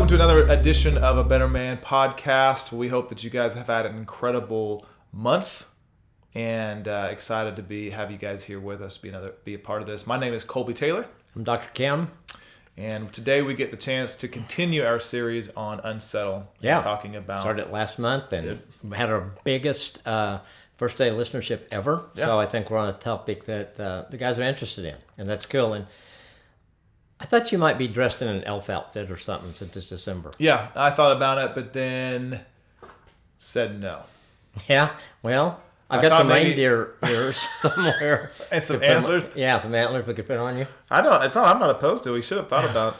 welcome to another edition of A Better Man podcast. We hope that you guys have had an incredible month and excited to have you guys here with us, be a part of this. My name is Colby Taylor. I'm Dr. Kim. And today we get the chance to continue our series on Unsettled. Yeah. Talking about... Started last month and we had our biggest first day listenership ever. Yeah. So I think we're on a topic that the guys are interested in, and that's cool. And I thought you might be dressed in an elf outfit or something since it's December. Yeah, I thought about it, but then said no. Yeah, well, I've got some reindeer ears somewhere. And some antlers? Some antlers we could put on you. I'm not opposed to it. We should have thought about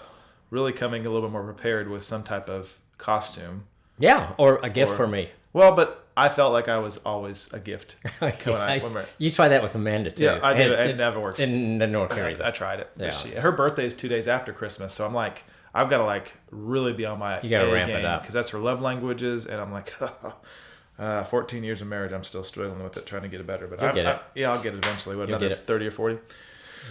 really coming a little bit more prepared with some type of costume. Yeah, or a gift for me. Well, but I felt like I was always a gift. You try that with Amanda, too. Yeah, I did. It never worked. In the North Carolina. I tried it. Yeah. Her birthday is 2 days after Christmas, so I'm like, I've got to really be on my You got to ramp game, it up. because that's her love languages, and I'm like, 14 years of marriage, I'm still struggling with it, trying to get it better. But I'll get it eventually. Another 30 or 40?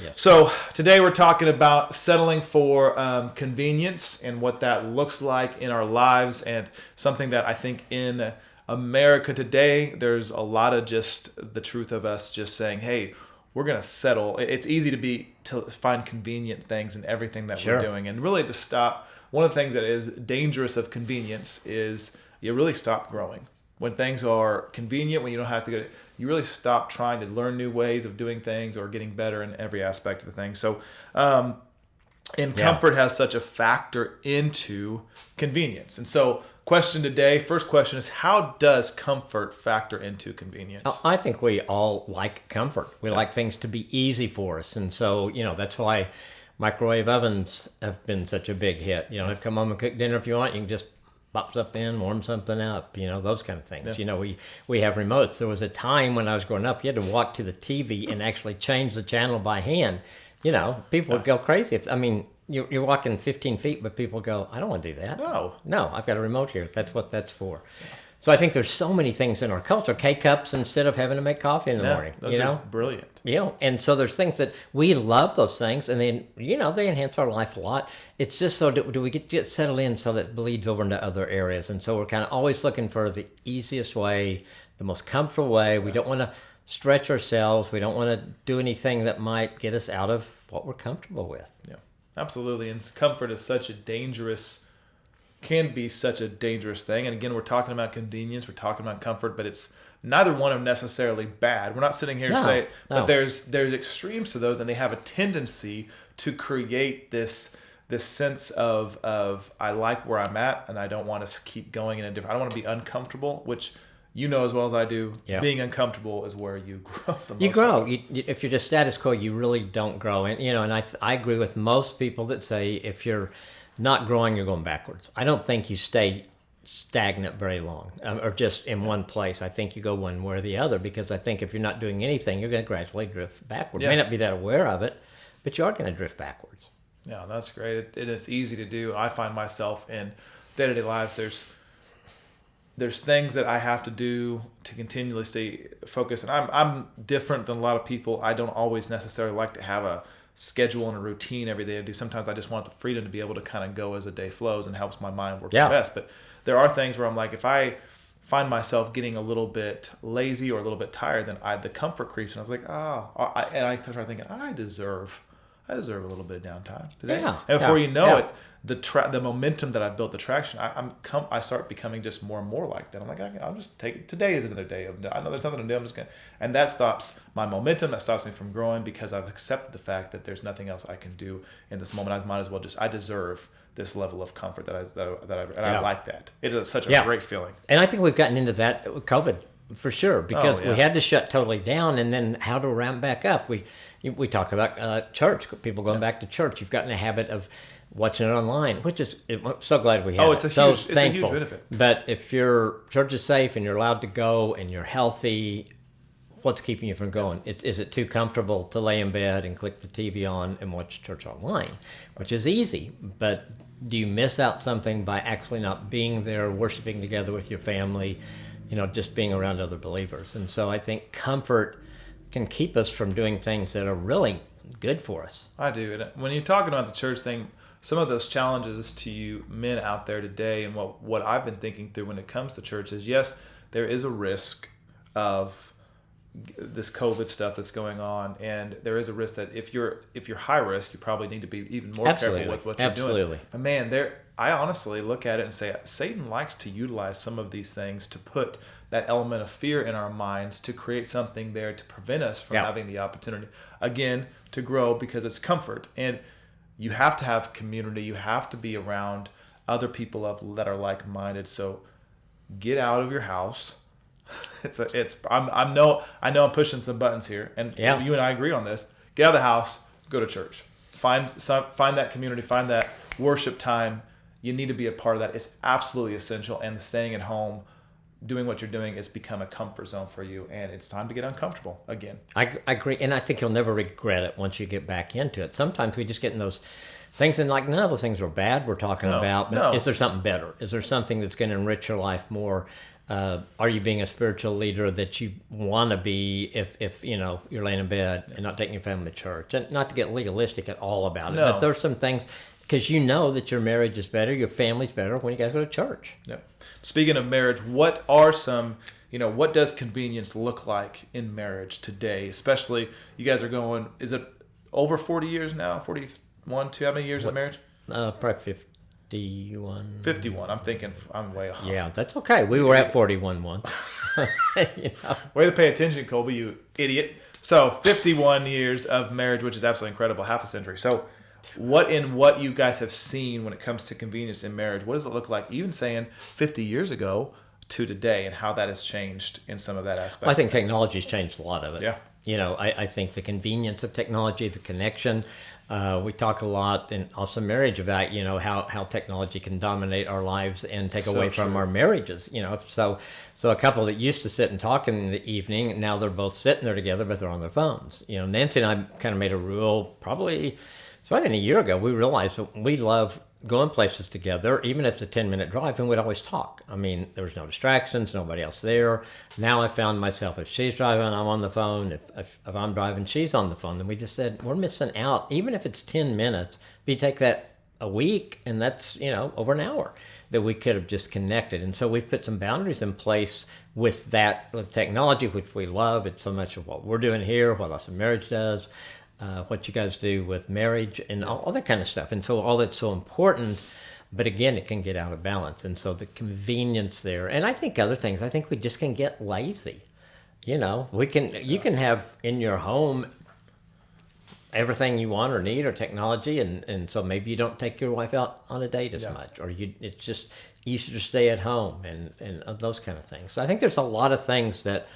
Yes. So today we're talking about settling for convenience and what that looks like in our lives, and something that I think in America today, there's a lot of just the truth of us just saying, hey, we're going to settle. It's easy to find convenient things in everything that we're doing, and really to stop. One of the things that is dangerous of convenience is you really stop growing. When things are convenient, when you don't have to go, you really stop trying to learn new ways of doing things or getting better in every aspect of the thing. So, comfort has such a factor into convenience. And so, first question is, how does comfort factor into convenience? I think we all like comfort. We like things to be easy for us. And so, that's why microwave ovens have been such a big hit. You don't have to come home and cook dinner if you want. You can just pops up in, warm something up, those kind of things. Yeah. We have remotes. There was a time when I was growing up, you had to walk to the TV and actually change the channel by hand. People would go crazy. You're walking 15 feet, but people go, I don't want to do that. No, I've got a remote here. That's what that's for. So I think there's so many things in our culture. K-cups instead of having to make coffee in the morning. Those are brilliant. And so there's things that we love those things, and then, they enhance our life a lot. It's just so do we get settled in so that it bleeds over into other areas. And so we're kind of always looking for the easiest way, the most comfortable way. We don't want to stretch ourselves. We don't want to do anything that might get us out of what we're comfortable with. Yeah, absolutely. And comfort is can be such a dangerous thing. And again, we're talking about convenience, we're talking about comfort, but it's neither one of them necessarily bad. We're not sitting here to say it, but there's extremes to those, and they have a tendency to create this sense of I like where I'm at, and I don't want to keep going in a different. I don't want to be uncomfortable, which as well as I do. Yeah. Being uncomfortable is where you grow the most. You grow. If you're just status quo, you really don't grow. And and I agree with most people that say if you're not growing, you're going backwards. I don't think you stay stagnant very long or just in one place. I think you go one way or the other, because I think if you're not doing anything, you're going to gradually drift backwards. You may not be that aware of it, but you are going to drift backwards. Yeah, that's great. It's easy to do. I find myself in day-to-day lives, there's things that I have to do to continually stay focused. And I'm different than a lot of people. I don't always necessarily like to have a schedule and a routine every day to do. Sometimes I just want the freedom to be able to kind of go as the day flows, and helps my mind work the best. But there are things where I'm like, if I find myself getting a little bit lazy or a little bit tired, then the comfort creeps, and I was like, and I start thinking, I deserve a little bit of downtime today. Yeah. And before you know it, the momentum that I've built, the traction, I start becoming just more and more like that. I'm like, I'll just take it. Today is another day I know there's nothing to do. I'm just gonna, and that stops my momentum. That stops me from growing, because I've accepted the fact that there's nothing else I can do in this moment. I might as well I deserve this level of comfort I like that. It is such a great feeling. And I think we've gotten into that with COVID for sure, because we had to shut totally down, and then how to ramp back up. We talk about church, people going back to church. You've gotten a habit of watching it online, which is, I'm so glad we have. It's a huge benefit. But if your church is safe and you're allowed to go and you're healthy, what's keeping you from going? Is it too comfortable to lay in bed and click the TV on and watch church online, which is easy, but do you miss out something by actually not being there, worshiping together with your family, just being around other believers? And so I think comfort can keep us from doing things that are really good for us. I do. And when you're talking about the church thing, some of those challenges to you men out there today, and what I've been thinking through when it comes to church is, yes, there is a risk of this COVID stuff that's going on, and there is a risk that if you're high risk, you probably need to be even more careful with what you're doing. But man, I honestly look at it and say Satan likes to utilize some of these things to put that element of fear in our minds, to create something there to prevent us from having the opportunity again to grow, because it's comfort. And you have to have community. You have to be around other people that are like-minded. So get out of your house. I know I'm pushing some buttons here, and you and I agree on this. Get out of the house, go to church. Find that community, find that worship time. You need to be a part of that. It's absolutely essential. And staying at home, doing what you're doing, has become a comfort zone for you, and it's time to get uncomfortable again. I agree, and I think you'll never regret it once you get back into it. Sometimes we just get in those things, and like none of those things are bad we're talking about, but is there something better? Is there something that's going to enrich your life more? Are you being a spiritual leader that you want to be if you're laying in bed and not taking your family to church? And not to get legalistic at all about it, but there's some things, because you know that your marriage is better, your family's better when you guys go to church. Yep. Speaking of marriage, what are some, what does convenience look like in marriage today? Especially, you guys are going, is it over 40 years now? 41, how many years of marriage? Probably 51. 51. I'm thinking I'm way off. Yeah, that's okay. We were at 41 once. Way to pay attention, Colby, you idiot. So 51 years of marriage, which is absolutely incredible, half a century. So what you guys have seen when it comes to convenience in marriage, what does it look like, even saying 50 years ago to today, and how that has changed in some of that aspect? Well, I think technology's changed a lot of it. Yeah. I think the convenience of technology, the connection, we talk a lot in also marriage about, how technology can dominate our lives and take away from our marriages, So a couple that used to sit and talk in the evening, now they're both sitting there together, but they're on their phones. Nancy and I kind of made a rule it's probably a year ago. We realized that we love going places together, even if it's a 10-minute drive, and we'd always talk. I mean, there was no distractions, nobody else there. Now I found myself, if she's driving, I'm on the phone. If I'm driving, she's on the phone. And we just said, we're missing out. Even if it's 10 minutes, we take that a week, and that's, over an hour that we could have just connected. And so we've put some boundaries in place with technology, which we love. It's so much of what we're doing here, what Awesome Marriage does. What you guys do with marriage and all that kind of stuff. And so all that's so important, but again, it can get out of balance. And so the convenience there, and I think other things, I think we just can get lazy. You can have in your home everything you want or need or technology. And so maybe you don't take your wife out on a date as much, or it's just easier to stay at home and those kind of things. So I think there's a lot of things that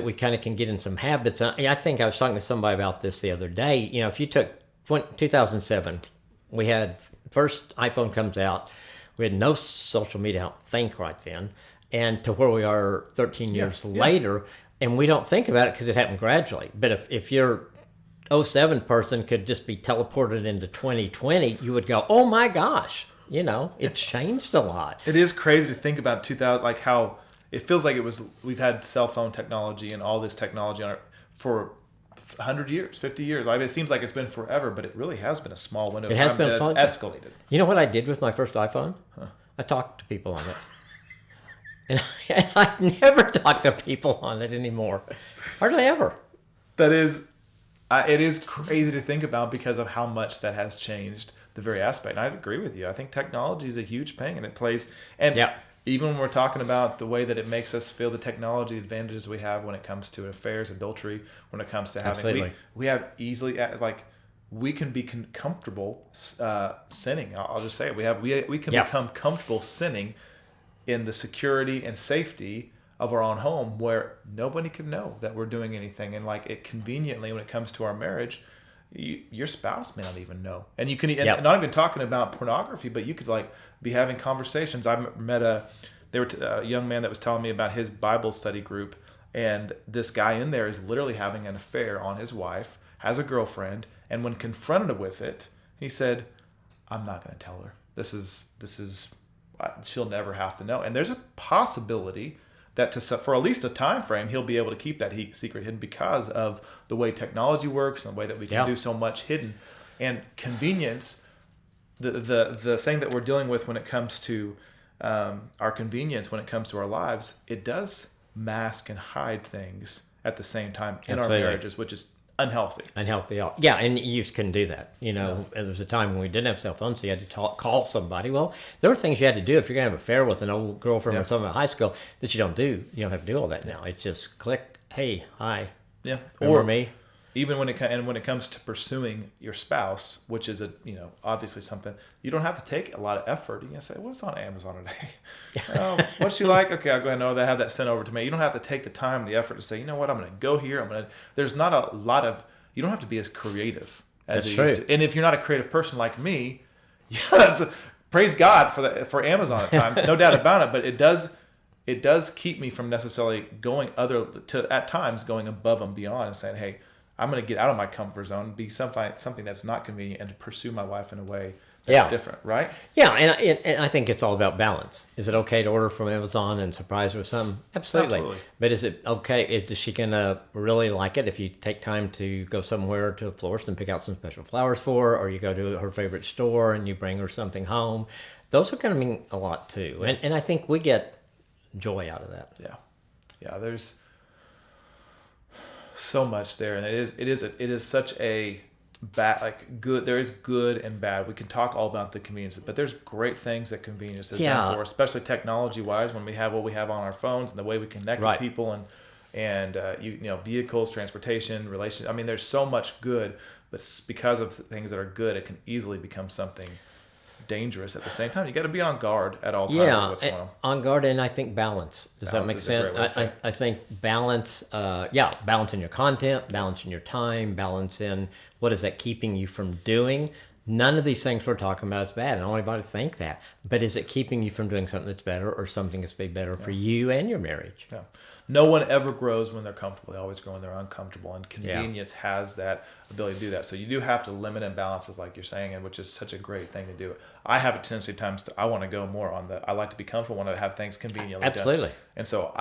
we kind of can get in some habits. I think I was talking to somebody about this the other day. If you took 2007, we had first iPhone comes out. We had no social media, I don't think, right then. And to where we are 13 years later, and we don't think about it because it happened gradually. But if your 07 person could just be teleported into 2020, you would go, oh my gosh, it's changed a lot. It is crazy to think about 2000, like how it feels like we've had cell phone technology and all this technology on it for 100 years, 50 years. Like, it seems like it's been forever, but it really has been a small window. It has been fun. Escalated. You know what I did with my first iPhone? I talked to people on it. And I never talk to people on it anymore. Hardly ever. That is, it is crazy to think about because of how much that has changed the very aspect. And I agree with you. I think technology is a huge thing, and it plays. And even when we're talking about the way that it makes us feel, the technology advantages we have when it comes to affairs, adultery, when it comes to having, we have easily, like, we can be comfortable sinning. I'll just say it. We can become comfortable sinning in the security and safety of our own home, where nobody can know that we're doing anything. And like, it conveniently, when it comes to our marriage, your spouse may not even know. And you can, and not even talking about pornography, but you could like be having conversations. I met a young man that was telling me about his Bible study group, and this guy in there is literally having an affair on his wife, has a girlfriend, and when confronted with it, he said, I'm not going to tell her. This is she'll never have to know. And there's a possibility that for at least a time frame, he'll be able to keep that secret hidden because of the way technology works and the way that we can do so much hidden. And convenience the thing that we're dealing with when it comes to our convenience, when it comes to our lives, it does mask and hide things at the same time in Absolutely. our marriages, which is unhealthy. Unhealthy. Yeah, and you just couldn't do that. There was a time when we didn't have cell phones, so you had to call somebody. Well, there were things you had to do if you're going to have an affair with an old girlfriend or someone in high school that you don't do. You don't have to do all that now. It's just click, hey, hi, Yeah. remember Or me? even when it comes to pursuing your spouse, which is obviously something you don't have to take a lot of effort. You can say, "What's on Amazon today? What's she like? Okay, I'll go ahead and have that sent over to me." You don't have to take the time, the effort to say, "You know what? I'm going to go here. There's not a lot of. You don't have to be as creative as That's you used true. to. And if you're not a creative person like me, praise God for Amazon at times, no doubt about it. But it does keep me from necessarily at times going above and beyond and saying, "Hey, I'm going to get out of my comfort zone, be something that's not convenient, and to pursue my wife in a way that's different," right? Yeah, and I think it's all about balance. Is it okay to order from Amazon and surprise her with something? Absolutely. But is it okay? Is she going to really like it if you take time to go somewhere to a florist and pick out some special flowers for her, or you go to her favorite store and you bring her something home? Those are going to mean a lot too. And I think we get joy out of that. Yeah. There's so much there, and it is such a bad, like, good. There is good and bad. We can talk all about the convenience, but there's great things that convenience has done for us, especially technology wise, when we have what we have on our phones and the way we connect with people and vehicles, transportation, relations. I mean, there's so much good, but because of things that are good, it can easily become something dangerous at the same time. You got to be on guard at all times. Yeah, What's going on. On guard, and I think balance. Does that make sense? I think balance. Balance in your content, balance in your time, balance in what is that keeping you from doing. None of these things we're talking about is bad. I don't want anybody to think that. But is it keeping you from doing something that's better, or something that's be better for you and your marriage? Yeah. No one ever grows when they're comfortable. They always grow when they're uncomfortable, and convenience has that ability to do that. So you do have to limit imbalances, like you're saying, and which is such a great thing to do. I have a tendency at times I want to go more on I like to be comfortable, want to have things conveniently Absolutely. done. And so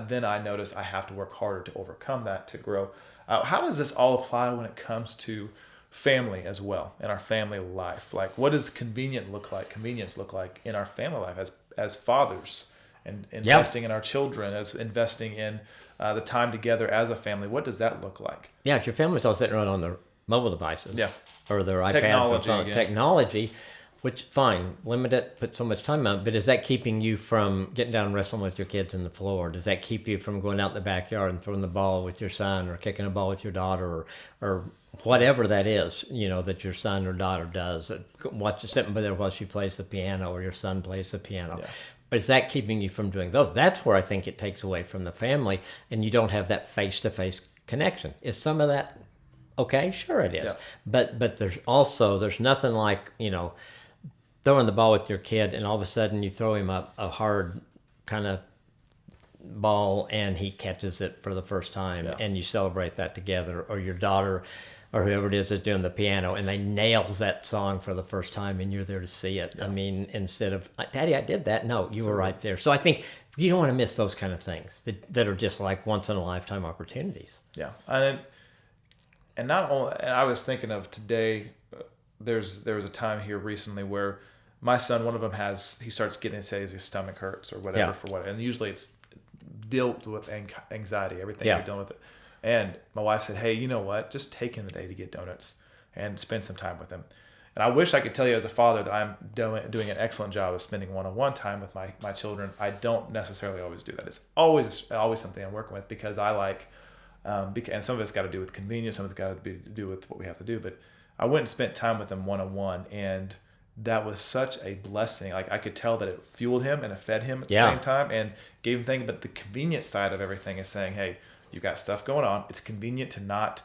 then I notice I have to work harder to overcome that, to grow. How does this all apply when it comes to family as well, in our family life? Like, what does convenience look like in our family life as fathers? And investing in our children, as investing in the time together as a family. What does that look like? Yeah, if your family's all sitting around on their mobile devices, or their iPad, technology, which fine, limit it, put so much time on. But is that keeping you from getting down and wrestling with your kids on the floor? Does that keep you from going out in the backyard and throwing the ball with your son, or kicking a ball with your daughter, or whatever that is, that your son or daughter does? Sitting by there while she plays the piano, or your son plays the piano. Yeah. Is that keeping you from doing those? That's where I think it takes away from the family, and you don't have that face-to-face connection. Is some of that okay? Sure it is. Yeah. But there's nothing like, throwing the ball with your kid, and all of a sudden you throw him a hard kind of ball and he catches it for the first time, and you celebrate that together. Or your daughter or whoever it is that's doing the piano, and they nails that song for the first time, and you're there to see it. Yeah. I mean, instead of, "Daddy, I did that." No, you were right there. So I think you don't want to miss those kind of things that are just like once in a lifetime opportunities. Yeah, and not only. And I was thinking of today. There was a time here recently where my son, one of them he starts getting, say, his stomach hurts or whatever for what, and usually it's dealt with anxiety, everything you're dealing with it. And my wife said, "Hey, you know what? Just take him today to get donuts and spend some time with him." And I wish I could tell you as a father that I'm doing an excellent job of spending one-on-one time with my children. I don't necessarily always do that. It's always something I'm working with, because I like, and some of it's got to do with convenience, some of it's got to do with what we have to do. But I went and spent time with him one-on-one, and that was such a blessing. Like, I could tell that it fueled him and it fed him at the same time and gave him things. But the convenient side of everything is saying, "Hey, you got stuff going on. It's convenient to not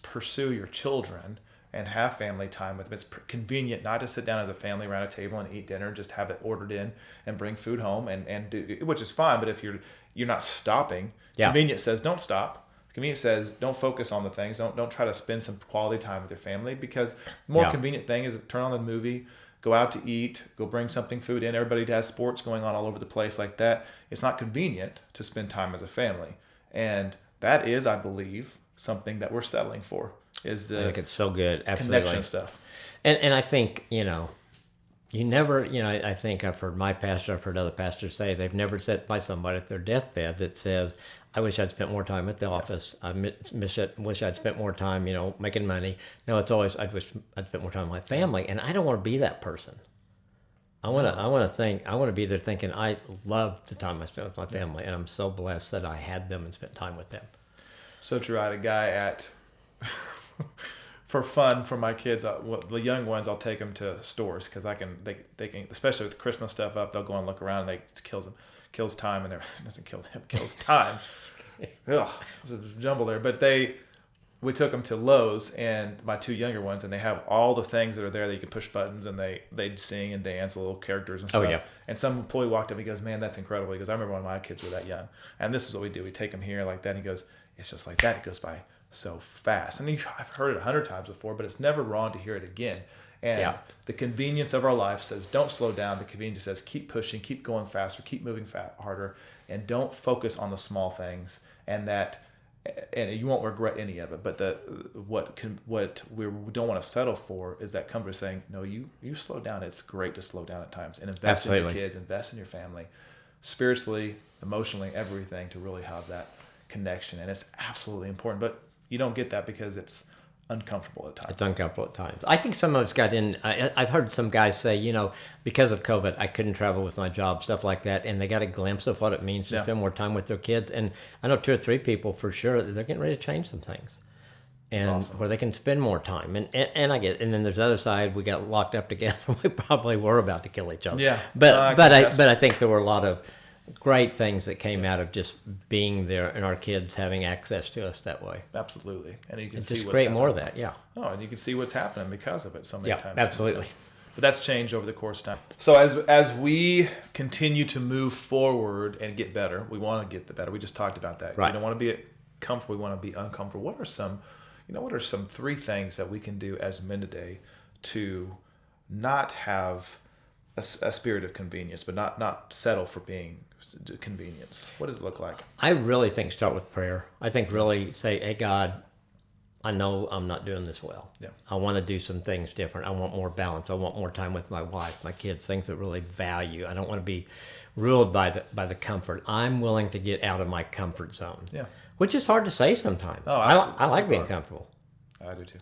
pursue your children and have family time with them. It's convenient not to sit down as a family around a table and eat dinner, just have it ordered in and bring food home and do, which is fine. But if you're not stopping, convenience says don't stop. Convenience says don't focus on the things. Don't try to spend some quality time with your family, because the more convenient thing is turn on the movie, go out to eat, go bring food in. Everybody has sports going on all over the place like that. It's not convenient to spend time as a family. And that is, I believe, something that we're settling for, is the I think it's so good. Absolutely. Connection stuff. And I think, You never, I think I've heard my pastor, I've heard other pastors say they've never sat by somebody at their deathbed that says, I wish I'd spent more time at the office. I wish I'd spent more time, making money. No, it's always, I wish I'd spent more time with my family. And I don't want to be that person. I want to be there thinking, I love the time I spent with my family. And I'm so blessed that I had them and spent time with them. So true. I had a guy for fun for my kids, the young ones, I'll take them to stores because they can, especially with Christmas stuff up, they'll go and look around and it kills time, and it doesn't kill them, it kills time. Ugh, it's a jumble there. But we took them to Lowe's, and my two younger ones, and they have all the things that are there that you can push buttons, and they'd sing and dance, little characters and stuff. Oh, yeah. And some employee walked up, he goes, man, that's incredible. He goes, I remember when my kids were that young. And this is what we do. We take them here like that. And he goes, it's just like that. It goes by so fast. And I've heard it 100 times before, but it's never wrong to hear it again. And the convenience of our life says, don't slow down. The convenience says, keep pushing, keep going faster, keep moving harder, and don't focus on the small things. And you won't regret any of it. But what we don't want to settle for is that comfort saying, no, you slow down. It's great to slow down at times and invest in your kids, invest in your family, spiritually, emotionally, everything, to really have that connection. And it's absolutely important. But you don't get that because it's uncomfortable at times. It's uncomfortable at times. I think some of us got in. I've heard some guys say, because of COVID, I couldn't travel with my job, stuff like that, and they got a glimpse of what it means to spend more time with their kids. And I know 2 or 3 people for sure they're getting ready to change some things, and awesome. Where they can spend more time. And I get. And then there's the other side. We got locked up together. We probably were about to kill each other. Yeah. But I think there were a lot of great things that came out of just being there and our kids having access to us that way. Absolutely. And you can see just create more of that, yeah. Oh, and you can see what's happening because of it so many times. Absolutely. But that's changed over the course of time. So as we continue to move forward and get better, we want to get the better. We just talked about that. Right. We don't want to be comfortable, we want to be uncomfortable. What are some 3 things that we can do as men today to not have a spirit of convenience, but not settle for being convenience? What does it look like? I really think start with prayer. I think really say, hey, God, I know I'm not doing this well. Yeah. I want to do some things different. I want more balance. I want more time with my wife, my kids, things that really value. I don't want to be ruled by the comfort. I'm willing to get out of my comfort zone. Yeah. Which is hard to say sometimes. Oh, I like being comfortable. I do too.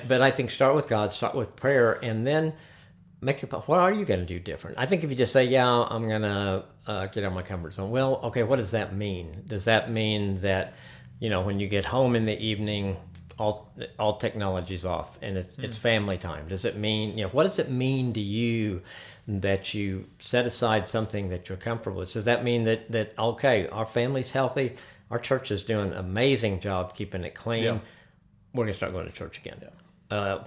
But I think start with God, start with prayer, and then what are you going to do different? I think if you just say, I'm going to get out of my comfort zone. Well, okay, what does that mean? Does that mean that, when you get home in the evening, all technology's off and it's family time? Does it mean, what does it mean to you that you set aside something that you're comfortable with? Does that mean that okay, our family's healthy, our church is doing an amazing job keeping it clean, we're going to start going to church again? Yeah.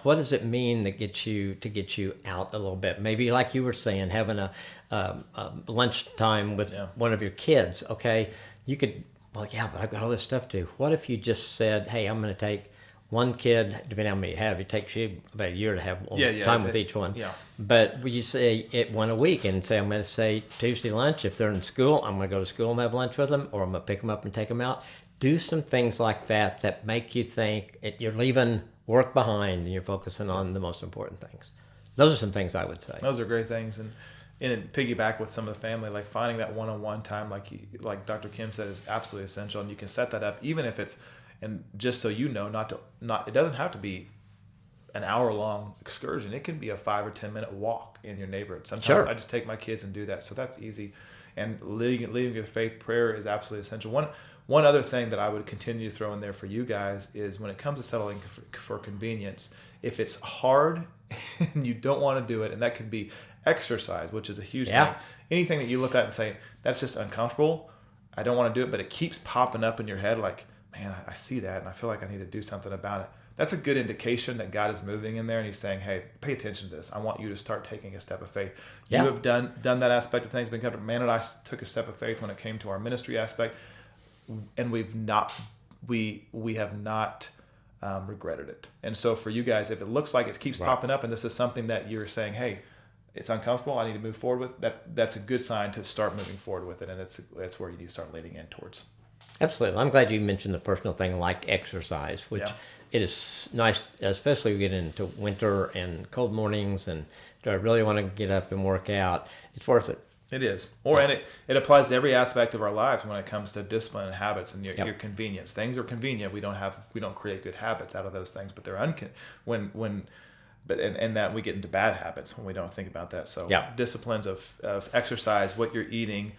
What does it mean to get you out a little bit? Maybe like you were saying, having a lunchtime with one of your kids. Okay, you could. Well, yeah, but I've got all this stuff to do. What if you just said, "Hey, I'm going to take one kid, depending on how many you have. It takes you about a year to have time with each one. Yeah. But you say it one a week and say, I'm going to say Tuesday lunch. If they're in school, I'm going to go to school and have lunch with them, or I'm going to pick them up and take them out. Do some things like that make you think you're leaving work behind and you're focusing on the most important things. Those are some things I would say. Those are great things. And piggyback with some of the family, like finding that one-on-one time, like Dr. Kim said, is absolutely essential. And you can set that up, even if it's, and just so you know, it doesn't have to be an hour-long excursion. It can be a 5 or 10 minute walk in your neighborhood. Sometimes I just take my kids and do that, so that's easy. And leading with faith, prayer is absolutely essential. One other thing that I would continue to throw in there for you guys is when it comes to settling for convenience, if it's hard and you don't want to do it, and that could be exercise, which is a huge thing. Anything that you look at and say, that's just uncomfortable, I don't want to do it, but it keeps popping up in your head like, man, I see that and I feel like I need to do something about it. That's a good indication that God is moving in there and he's saying, hey, pay attention to this. I want you to start taking a step of faith. You have done that aspect of things. Man and I took a step of faith when it came to our ministry aspect, and we have not regretted it. And so for you guys, if it looks like it keeps popping up and this is something that you're saying, hey, it's uncomfortable, I need to move forward with, that's a good sign to start moving forward with it, and that's where you need to start leading in towards. Absolutely. I'm glad you mentioned the personal thing like exercise, which it is nice, especially we get into winter and cold mornings and Do I really want to get up and work out? It's worth it. It is. And it applies to every aspect of our lives when it comes to discipline and habits and your convenience. Things are convenient. We don't create good habits out of those things, but they're and that we get into bad habits when we don't think about that. So disciplines of exercise, what you're eating,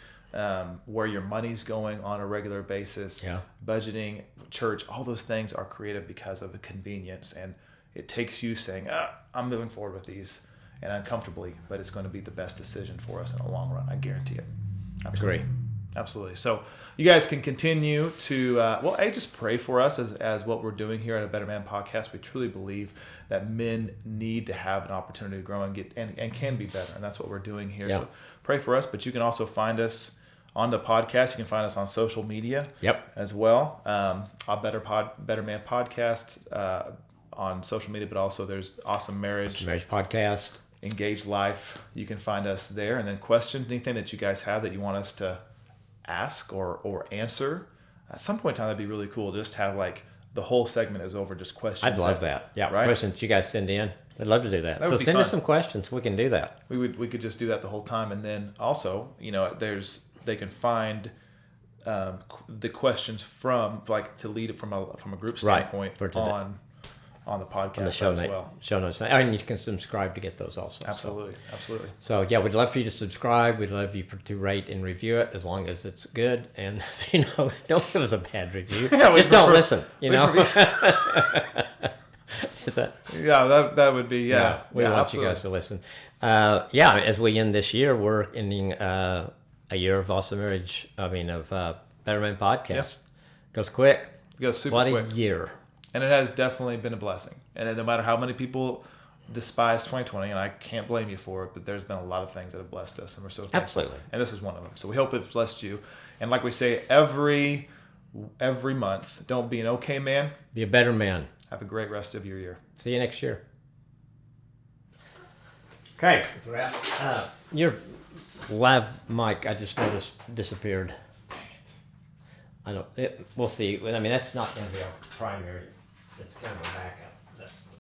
where your money's going on a regular basis, budgeting, church, all those things are created because of the convenience, and it takes you saying, I'm moving forward with these and uncomfortably, but it's going to be the best decision for us in the long run. I guarantee it. Agree. Absolutely. So you guys can continue to, just pray for us as what we're doing here at A Better Man Podcast. We truly believe that men need to have an opportunity to grow and get and can be better. And that's what we're doing here. So pray for us, but you can also find us on the podcast. You can find us on social media as well. A Better Man Podcast on social media, but also there's Awesome Marriage Podcast. Engaged Life. You can find us there. And then questions, anything that you guys have that you want us to ask or answer. At some point in time, that'd be really cool. Just have like the whole segment is over just questions. I'd love that. Yeah, right? Questions you guys send in. I'd love to do that. So send us some questions. We can do that. We could just do that the whole time. And then also, they can find the questions from to lead it from a group standpoint on the podcast as well. Show notes. And you can subscribe to get those also. Absolutely. So we'd love for you to subscribe. We'd love you to rate and review it as long as it's good. And don't give us a bad review. Just don't listen. Is that? Yeah, that would be we want absolutely. You guys to listen. As we end this year, we're ending a year of Awesome Marriage. Of Better Man Podcast. Yeah. Goes quick. It goes super quick. What a year. And it has definitely been a blessing. And no matter how many people despise 2020, and I can't blame you for it, but there's been a lot of things that have blessed us, and we're so thankful. Absolutely. And this is one of them. So we hope it's blessed you. And like we say every month, don't be an okay man. Be a better man. Have a great rest of your year. See you next year. Okay. Your live mic, I just noticed, disappeared. Dang it. We'll see. That's not going to be our primary. It's kind of a backup.